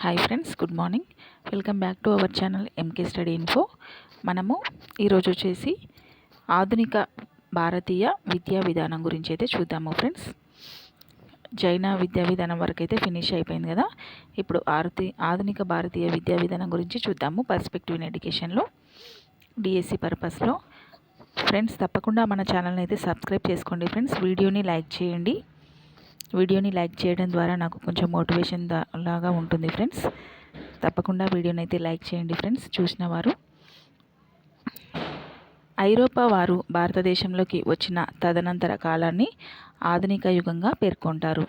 Hi friends, good morning. Welcome back to our channel MK study info. మనము ఈరోజు వచ్చేసి ఆధునిక భారతీయ విద్యా విధానం గురించి అయితే చూద్దాము ఫ్రెండ్స్. జైన విద్యా విధానం వరకు అయితే ఫినిష్ అయిపోయింది కదా. ఇప్పుడు ఆధునిక భారతీయ విద్యా విధానం గురించి చూద్దాము. పర్స్పెక్టివ్ ఇన్ ఎడ్యుకేషన్లో డిఎస్సి పర్పస్లో. ఫ్రెండ్స్, తప్పకుండా మన ఛానల్ని అయితే సబ్స్క్రైబ్ చేసుకోండి ఫ్రెండ్స్. వీడియోని లైక్ చేయండి. వీడియోని లైక్ చేయడం ద్వారా నాకు కొంచెం మోటివేషన్ లాగా ఉంటుంది ఫ్రెండ్స్. తప్పకుండా వీడియోని అయితే లైక్ చేయండి ఫ్రెండ్స్. చూసిన వారు ఐరోపా వారు భారతదేశంలోకి వచ్చిన తదనంతర కాలాన్ని ఆధునిక యుగంగా పేర్కొంటారు.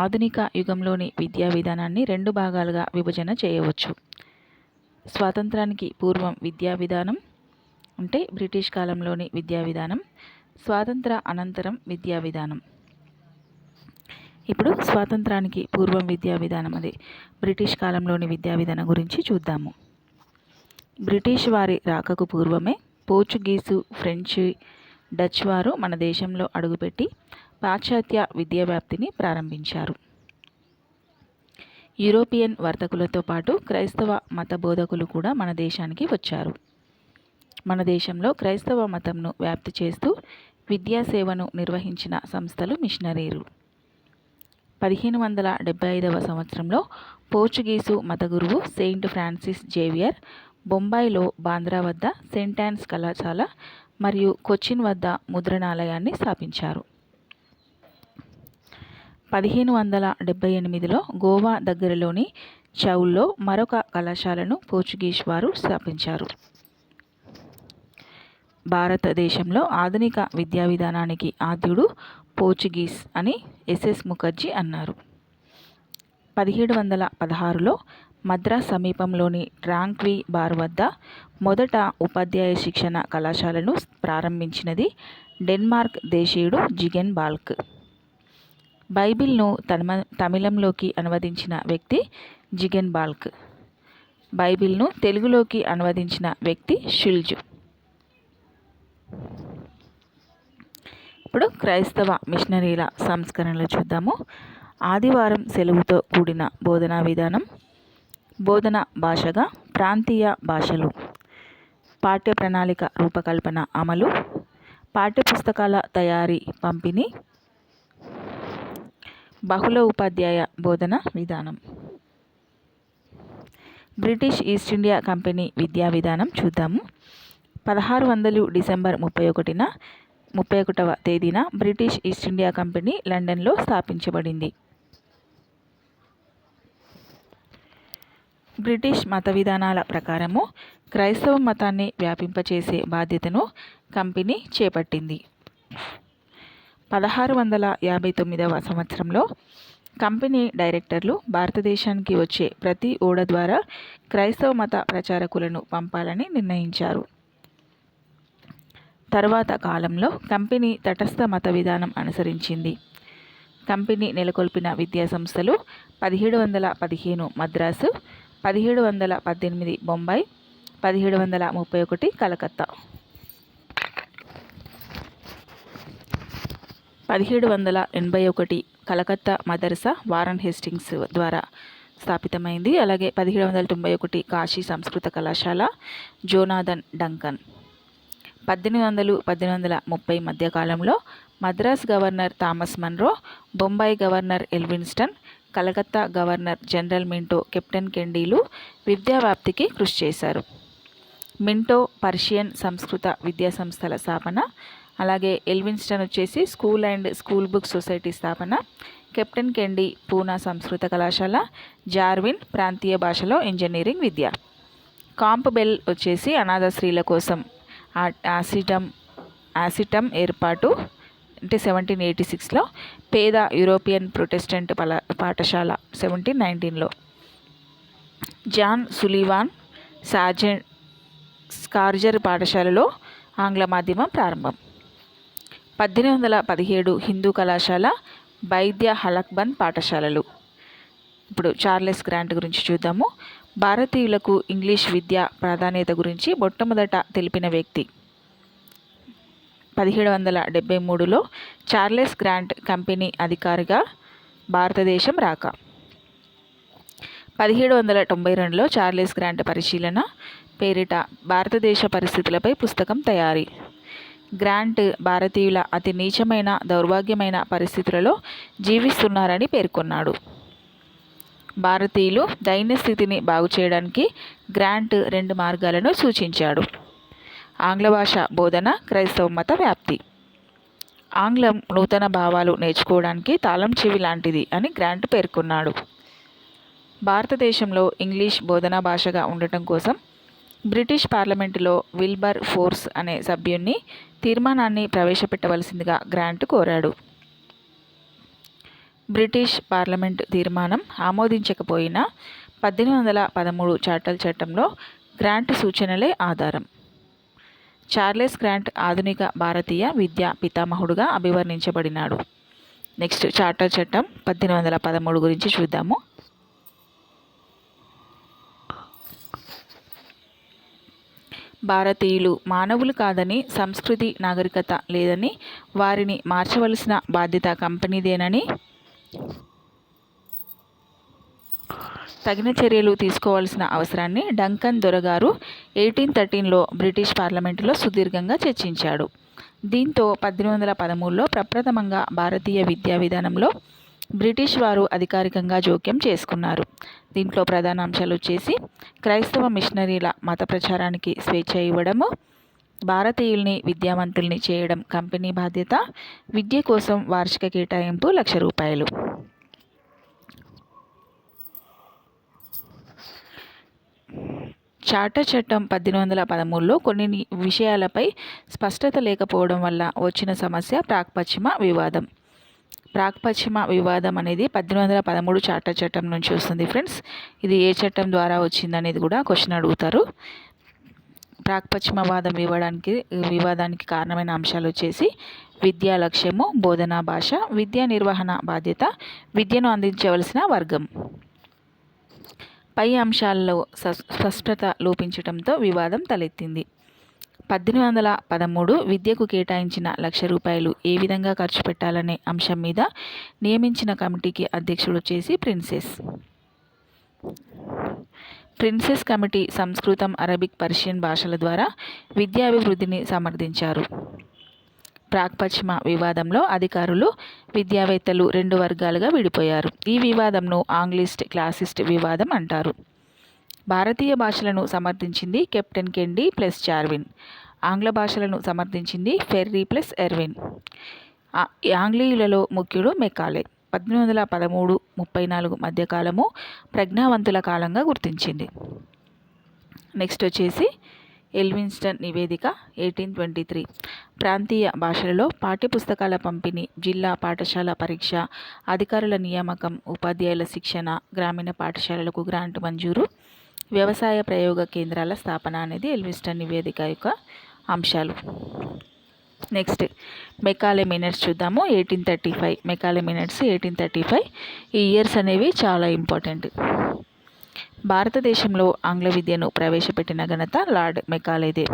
ఆధునిక యుగంలోని విద్యా విధానాన్ని రెండు భాగాలుగా విభజన చేయవచ్చు. స్వాతంత్రానికి పూర్వం విద్యా విధానం అంటే బ్రిటిష్ కాలంలోని విద్యా విధానం, స్వాతంత్ర అనంతరం విద్యా విధానం. ఇప్పుడు స్వాతంత్రానికి పూర్వం విద్యా విధానం, అది బ్రిటిష్ కాలంలోని విద్యా విధానం గురించి చూద్దాము. బ్రిటిష్ వారి రాకకు పూర్వమే పోర్చుగీసు, ఫ్రెంచ్, డచ్ వారు మన దేశంలో అడుగుపెట్టి పాశ్చాత్య విద్యా వ్యాప్తిని ప్రారంభించారు. యూరోపియన్ వర్తకులతో పాటు క్రైస్తవ మత బోధకులు కూడా మన దేశానికి వచ్చారు. మన దేశంలో క్రైస్తవ మతంను వ్యాప్తి చేస్తూ విద్యాసేవను నిర్వహించిన సంస్థలు మిషనరీలు. 1575వ సంవత్సరంలో పోర్చుగీసు మత గురువు సెయింట్ ఫ్రాన్సిస్ జేవియర్ బొంబాయిలో బాంద్రా వద్ద సెయింట్ యాన్స్ కళాశాల మరియు కొచ్చిన్ వద్ద ముద్రణాలయాన్ని స్థాపించారు. 1578లో గోవా దగ్గరలోని చౌల్లో మరొక కళాశాలను పోర్చుగీస్ వారు స్థాపించారు. భారతదేశంలో ఆధునిక విద్యా విధానానికి ఆద్యుడు పోర్చుగీస్ అని ఎస్ఎస్ ముఖర్జీ అన్నారు. 1716లో మద్రాస్ సమీపంలోని ట్రాంక్వీ బార్ వద్ద మొదట ఉపాధ్యాయ శిక్షణ కళాశాలను ప్రారంభించినది డెన్మార్క్ దేశీయుడు జిగెన్ బాల్క్. బైబిల్ను తమిళంలోకి అనువదించిన వ్యక్తి జిగెన్ బాల్క్. బైబిల్ను తెలుగులోకి అనువదించిన వ్యక్తి షుల్జ్. ఇప్పుడు క్రైస్తవ మిషనరీల సంస్కరణలు చూద్దాము. ఆదివారం సెలవుతో కూడిన బోధనా విధానం, బోధన భాషగా ప్రాంతీయ భాషలు, పాఠ్య ప్రణాళిక రూపకల్పన అమలు, పాఠ్యపుస్తకాల తయారీ పంపిణీ, బహుళ ఉపాధ్యాయ బోధన విధానం. బ్రిటిష్ ఈస్ట్ ఇండియా కంపెనీ విద్యా విధానం చూద్దాము. 1600 డిసెంబర్ 31వ తేదీన బ్రిటిష్ ఈస్ట్ ఇండియా కంపెనీ లండన్లో స్థాపించబడింది. బ్రిటిష్ మత విధానాల ప్రకారము క్రైస్తవ మతాన్ని వ్యాపింపచేసే బాధ్యతను కంపెనీ చేపట్టింది. 1659వ సంవత్సరంలో కంపెనీ డైరెక్టర్లు భారతదేశానికి వచ్చే ప్రతి ఓడ ద్వారా క్రైస్తవ మత ప్రచారకులను పంపాలని నిర్ణయించారు. తర్వాత కాలంలో కంపెనీ తటస్థ మత విధానం అనుసరించింది. కంపెనీ నెలకొల్పిన విద్యా సంస్థలు 1715 మద్రాసు, 1718 బొంబాయి, 1731 కలకత్తా. 1781 కలకత్తా మదర్సా వారన్ హేస్టింగ్స్ ద్వారా స్థాపితమైంది. అలాగే 1791 కాశీ సంస్కృత కళాశాల జోనాథన్ డంకన్. 1800-1830 మధ్యకాలంలో Madras governor Thomas Munro, Bombay governor Elphinstone, Calcutta governor general Minto, captain కెండీలు విద్యా వ్యాప్తికి కృషి చేశారు. మింటో పర్షియన్ సంస్కృత విద్యా సంస్థల స్థాపన, అలాగే ఎల్విన్స్టన్ వచ్చేసి school and school book society స్థాపన, కెప్టెన్ కెండీ పూనా సంస్కృత కళాశాల, జార్విన్ ప్రాంతీయ భాషలో ఇంజనీరింగ్ విద్య, కాంప్బెల్ వచ్చేసి అనాథ స్త్రీల కోసం యాసిటమ్ ఏర్పాటు అంటే 1786లో, పేద యూరోపియన్ ప్రొటెస్టెంట్ పాఠశాల 1719లో, జాన్ సులివాన్ స్కార్జర్ పాఠశాలలో ఆంగ్ల మాధ్యమం ప్రారంభం. 1817 హిందూ కళాశాల, బైద్య హలక్బంద్ పాఠశాలలు. ఇప్పుడు చార్లెస్ గ్రాంట్ గురించి చూద్దాము. భారతీయులకు ఇంగ్లీష్ విద్య ప్రాధాన్యత గురించి మొట్టమొదట తెలిపిన వ్యక్తి. 1773లో చార్లెస్ గ్రాంట్ కంపెనీ అధికారిగా భారతదేశం రాక. 1792లో చార్లెస్ గ్రాంట్ పరిశీలన పేరిట భారతదేశ పరిస్థితులపై పుస్తకం తయారీ. గ్రాంట్ భారతీయుల అతి నీచమైన దౌర్భాగ్యమైన పరిస్థితులలో జీవిస్తున్నారని పేర్కొన్నాడు. భారతీయులు దైన్య స్థితిని బాగుచేయడానికి గ్రాంట్ 2 మార్గాలను సూచించాడు. ఆంగ్ల భాష బోధన, క్రైస్తవ మత వ్యాప్తి. ఆంగ్లం నూతన భావాలు నేర్చుకోవడానికి తాళం చెవి లాంటిది అని గ్రాంట్ పేర్కొన్నాడు. భారతదేశంలో ఇంగ్లీష్ బోధనా భాషగా ఉండటం కోసం బ్రిటిష్ పార్లమెంటులో విల్బర్ ఫోర్స్ అనే సభ్యుని తీర్మానాన్ని ప్రవేశపెట్టవలసిందిగా గ్రాంట్ కోరాడు. బ్రిటిష్ పార్లమెంటు తీర్మానం ఆమోదించకపోయినా 1813 చార్టర్ చట్టంలో గ్రాంట్ సూచనలే ఆధారం. చార్లెస్ గ్రాంట్ ఆధునిక భారతీయ విద్యా పితామహుడుగా అభివర్ణించబడినాడు. నెక్స్ట్ చార్టర్ చట్టం 1813 గురించి చూద్దాము. భారతీయులు మానవులు కాదని, సంస్కృతి నాగరికత లేదని, వారిని మార్చవలసిన బాధ్యత కంపెనీదేనని, తగిన చర్యలు తీసుకోవాల్సిన అవసరాన్ని డంకన్ దొరగారు 1813లో బ్రిటిష్ పార్లమెంటులో సుదీర్ఘంగా చర్చించాడు. దీంతో 1813లో ప్రప్రథమంగా భారతీయ విద్యా విధానంలో బ్రిటిష్ వారు అధికారికంగా జోక్యం చేసుకున్నారు. దీంట్లో ప్రధాన అంశాలు వచ్చేసి క్రైస్తవ మిషనరీల మత ప్రచారానికి స్వేచ్ఛ ఇవ్వడము, భారతీయుల్ని విద్యావంతుల్ని చేయడం కంపెనీ బాధ్యత, విద్య కోసం వార్షిక కేటాయింపు ₹1,00,000. చార్టర్ చట్టం 1813లో కొన్ని విషయాలపై స్పష్టత లేకపోవడం వల్ల వచ్చిన సమస్య ప్రాక్పశ్చిమ వివాదం. ప్రాక్పశ్చిమ వివాదం అనేది 1813 చార్టర్ చట్టం నుంచి వస్తుంది ఫ్రెండ్స్. ఇది ఏ చట్టం ద్వారా వచ్చిందనేది కూడా క్వశ్చన్ అడుగుతారు. ప్రాక్పశ్చిమ వివాదానికి కారణమైన అంశాలు వచ్చేసి విద్యా లక్ష్యము, బోధనా భాష, విద్యా నిర్వహణ బాధ్యత, విద్యను అందించవలసిన వర్గం. పై అంశాల్లో స్పష్టత లోపించడంతో వివాదం తలెత్తింది. 1813 విద్యకు కేటాయించిన ₹1,00,000 ఏ విధంగా ఖర్చు పెట్టాలనే అంశం మీద నియమించిన కమిటీకి అధ్యక్షుడు వచ్చేసి ప్రిన్సెస్ కమిటీ సంస్కృతం, అరబిక్, పర్షియన్ భాషల ద్వారా విద్యాభివృద్ధిని సమర్థించారు. ప్రాక్పశ్చిమ వివాదంలో అధికారులు, విద్యావేత్తలు 2 వర్గాలుగా విడిపోయారు. ఈ వివాదంను ఆంగ్లిస్ట్ క్లాసిస్ట్ వివాదం అంటారు. భారతీయ భాషలను సమర్థించింది కెప్టెన్ కెండీ ప్లస్ చార్విన్. ఆంగ్ల భాషలను సమర్థించింది ఫెర్రీ ప్లస్ ఎర్విన్. ఆంగ్లేయులలో ముఖ్యుడు మెకాలే. 1813-34 మధ్యకాలము ప్రజ్ఞావంతుల కాలంగా గుర్తించింది. నెక్స్ట్ వచ్చేసి ఎల్విన్స్టన్ నివేదిక 1823. ప్రాంతీయ భాషలలో పాఠ్యపుస్తకాల పంపిణీ, జిల్లా పాఠశాల పరీక్ష, అధికారుల నియామకం, ఉపాధ్యాయుల శిక్షణ, గ్రామీణ పాఠశాలలకు గ్రాంట్ మంజూరు, వ్యవసాయ ప్రయోగ కేంద్రాల స్థాపన అనేది ఎల్విన్స్టన్ నివేదిక యొక్క అంశాలు. నెక్స్ట్ మెకాలే మినిట్స్ చూద్దాము. 1835 మెకాలే మినిట్స్ 1835. ఈ ఇయర్స్ అనేవి చాలా ఇంపార్టెంట్. భారతదేశంలో ఆంగ్ల విద్యను ప్రవేశపెట్టిన ఘనత లార్డ్ మెకాలేదే.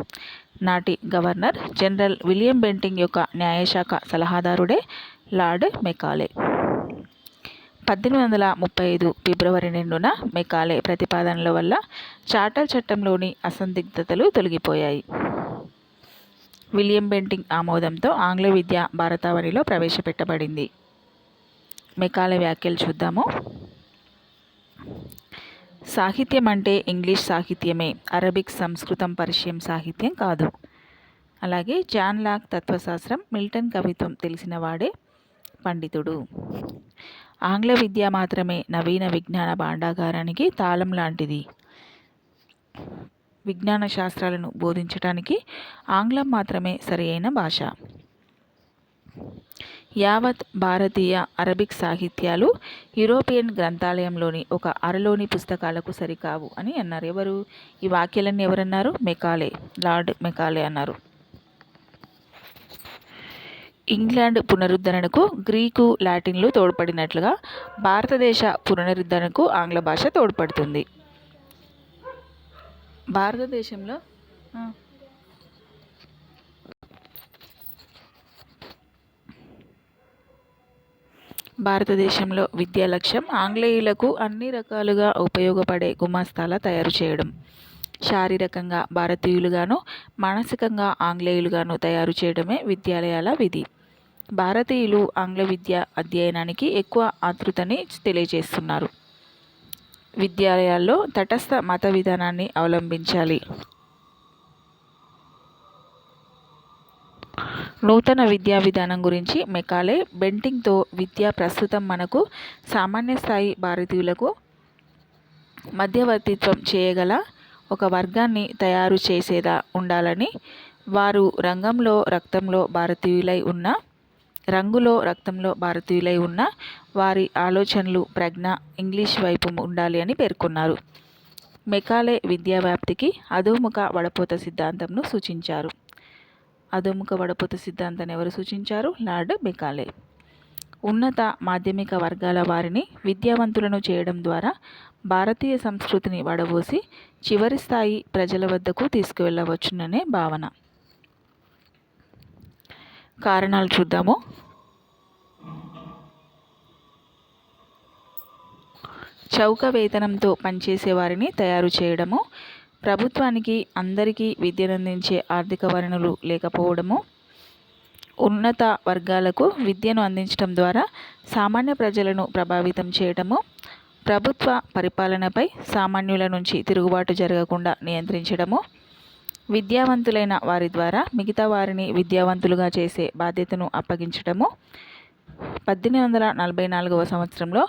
నాటి గవర్నర్ జనరల్ విలియం బెంటింగ్ యొక్క న్యాయశాఖ సలహాదారుడే లార్డ్ మెకాలే. 1835 ఫిబ్రవరి 2న మెకాలే ప్రతిపాదనల వల్ల చార్టర్ చట్టంలోని అసందిగ్ధతలు తొలగిపోయాయి. విలియం బెంటింగ్ ఆమోదంతో ఆంగ్ల విద్య భారతావనిలో ప్రవేశపెట్టబడింది. మెకాలే వ్యాఖ్యలు చూద్దాము. సాహిత్యం అంటే ఇంగ్లీష్ సాహిత్యమే, అరబిక్, సంస్కృతం, పర్షియన్ సాహిత్యం కాదు. అలాగే జాన్ లాక్ తత్వశాస్త్రం, మిల్టన్ కవిత్వం తెలిసిన వాడే పండితుడు. ఆంగ్ల విద్య మాత్రమే నవీన విజ్ఞాన భాండాగారానికి తాళం లాంటిది. విజ్ఞాన శాస్త్రాలను బోధించటానికి ఆంగ్లం మాత్రమే సరియైన భాష. యావత్ భారతీయ అరబిక్ సాహిత్యాలు యూరోపియన్ గ్రంథాలయంలోని ఒక అరలోని పుస్తకాలకు సరికావు అని అన్నారు. ఎవరు ఈ వాక్యాలన్నీ ఎవరన్నారు? మెకాలే, లార్డ్ మెకాలే అన్నారు. ఇంగ్లాండ్ పునరుద్ధరణకు గ్రీకు, లాటిన్లు తోడ్పడినట్లుగా భారతదేశ పునరుద్ధరణకు ఆంగ్ల భాష తోడ్పడుతుంది. భారతదేశంలో భారతదేశంలో విద్యా లక్ష్యం ఆంగ్లేయులకు అన్ని రకాలుగా ఉపయోగపడే గుమాస్తాల తయారు చేయడం. శారీరకంగా భారతీయులుగాను, మానసికంగా ఆంగ్లేయులుగాను తయారు చేయడమే విద్యాలయాల విధి. భారతీయులు ఆంగ్ల విద్య అధ్యయనానికి ఎక్కువ ఆతృతని తెలియజేస్తున్నారు. విద్యాలయాల్లో తటస్థ మత విధానాన్ని అవలంబించాలి. నూతన విద్యా విధానం గురించి మెకాలే బెంటింగ్తో విద్య ప్రస్తుతం మనకు సామాన్య స్థాయి భారతీయులకు మధ్యవర్తిత్వం చేయగల ఒక వర్గాన్ని తయారు చేసేదా ఉండాలని, వారు రంగులో రక్తంలో భారతీయులై ఉన్న వారి ఆలోచనలు ప్రజ్ఞ ఇంగ్లీష్ వైపు ఉండాలి అని పేర్కొన్నారు. మెకాలే విద్యా వ్యాప్తికి అధోముఖ వడపోత సిద్ధాంతంను సూచించారు. అధోముఖ వడపోత సిద్ధాంతాన్ని ఎవరు సూచించారు? Lord Macaulay. ఉన్నత మాధ్యమిక వర్గాల వారిని విద్యావంతులను చేయడం ద్వారా భారతీయ సంస్కృతిని వడబోసి చివరి స్థాయి ప్రజల వద్దకు తీసుకువెళ్ళవచ్చుననే భావన. కారణాలు చూద్దాము. చౌక వేతనంతో పనిచేసే వారిని తయారు చేయడము, ప్రభుత్వానికి అందరికీ విద్యనందించే ఆర్థిక వనరులు లేకపోవడము, ఉన్నత వర్గాలకు విద్యను అందించడం ద్వారా సామాన్య ప్రజలను ప్రభావితం చేయడము, ప్రభుత్వ పరిపాలనపై సామాన్యుల నుంచి తిరుగుబాటు జరగకుండా నియంత్రించడము, విద్యావంతులైన వారి ద్వారా మిగతా వారిని విద్యావంతులుగా చేసే బాధ్యతను అప్పగించడము. 1844 సంవత్సరంలో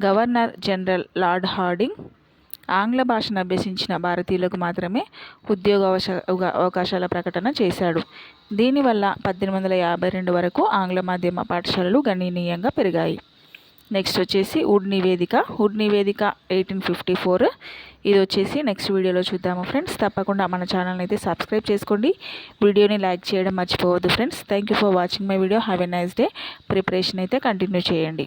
గవర్నర్ జనరల్ లార్డ్ హార్డింగ్ ఆంగ్ల భాషను అభ్యసించిన భారతీయులకు మాత్రమే ఉద్యోగ అవకాశాల ప్రకటన చేశాడు. దీనివల్ల 1852 వరకు ఆంగ్ల మాధ్యమ పాఠశాలలు గణనీయంగా పెరిగాయి. నెక్స్ట్ వచ్చేసి వుడ్ నివేదిక 1854. ఇది వచ్చేసి నెక్స్ట్ వీడియోలో చూద్దాము ఫ్రెండ్స్. తప్పకుండా మన ఛానల్ని అయితే సబ్స్క్రైబ్ చేసుకోండి. వీడియోని లైక్ చేయడం మర్చిపోవద్దు friends. Thank you for watching my video. Have a nice day. Preparation అయితే కంటిన్యూ చేయండి.